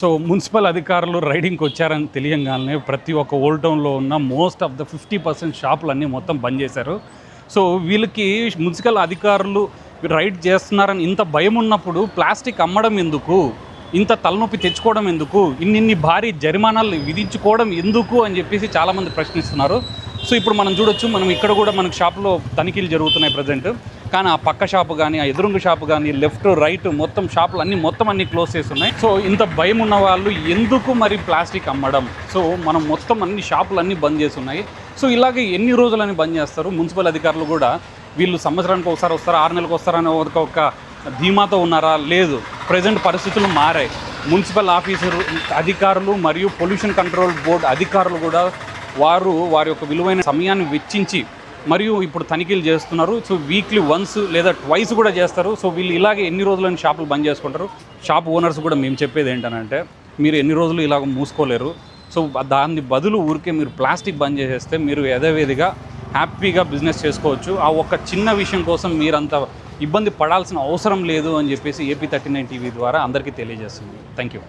So municipal అధికారులు రైడింగ్కి వచ్చారని తెలియంగానే ప్రతి ఒక్క ఓల్డ్ టౌన్లో ఉన్న మోస్ట్ ఆఫ్ ద 50% షాపులన్నీ మొత్తం బంద్ చేశారు. సో వీళ్ళకి మున్సిపల్ అధికారులు రైడ్ చేస్తున్నారని ఇంత భయం ఉన్నప్పుడు ప్లాస్టిక్ అమ్మడం ఎందుకు, ఇంత తలనొప్పి తెచ్చుకోవడం ఎందుకు, ఇన్ని భారీ జరిమానాలు విధించుకోవడం ఎందుకు అని చెప్పేసి చాలామంది ప్రశ్నిస్తున్నారు. సో ఇప్పుడు మనం చూడొచ్చు, మనం ఇక్కడ కూడా మనకు షాపులో తనిఖీలు జరుగుతున్నాయి ప్రజెంట్. కానీ ఆ పక్క షాపు కానీ, ఆ ఎదురుంగు షాపు కానీ, లెఫ్ట్ రైట్ మొత్తం షాపులు అన్నీ క్లోజ్ చేస్తున్నాయి. సో ఇంత భయం ఉన్న వాళ్ళు ఎందుకు మరి ప్లాస్టిక్ అమ్మడం? సో మనం మొత్తం అన్ని షాపులు అన్నీ బంద్ చేస్తున్నాయి. సో ఇలాగే ఎన్ని రోజులని బంద్ చేస్తారు? మున్సిపల్ అధికారులు కూడా వీళ్ళు సంవత్సరానికి ఒకసారి వస్తారా, 6 నెలలకు వస్తారని ఒక ధీమాతో ఉన్నారా? లేదు. ప్రజెంట్ పరిస్థితులు మారాయి. మున్సిపల్ ఆఫీసర్ అధికారులు మరియు పొల్యూషన్ కంట్రోల్ బోర్డు అధికారులు కూడా వారి యొక్క విలువైన సమయాన్ని వెచ్చించి మరియు ఇప్పుడు తనిఖీలు చేస్తున్నారు. సో వీక్లీ వన్స్ లేదా ట్వైస్ కూడా చేస్తారు. సో వీళ్ళు ఇలాగే ఎన్ని రోజులని షాపులు బంద్ చేసుకుంటారు? షాప్ ఓనర్స్ కూడా మేము చెప్పేది ఏంటనంటే, మీరు ఎన్ని రోజులు ఇలాగ మూసుకోలేరు. సో దాని బదులు ఊరికే మీరు ప్లాస్టిక్ బంద్ చేసేస్తే మీరు యథావిధిగా హ్యాపీగా బిజినెస్ చేసుకోవచ్చు. ఆ ఒక్క చిన్న విషయం కోసం మీరంత ఇబ్బంది పడాల్సిన అవసరం లేదు అని చెప్పేసి AP39 టీవీ ద్వారా అందరికీ తెలియజేస్తుంది. Thank you.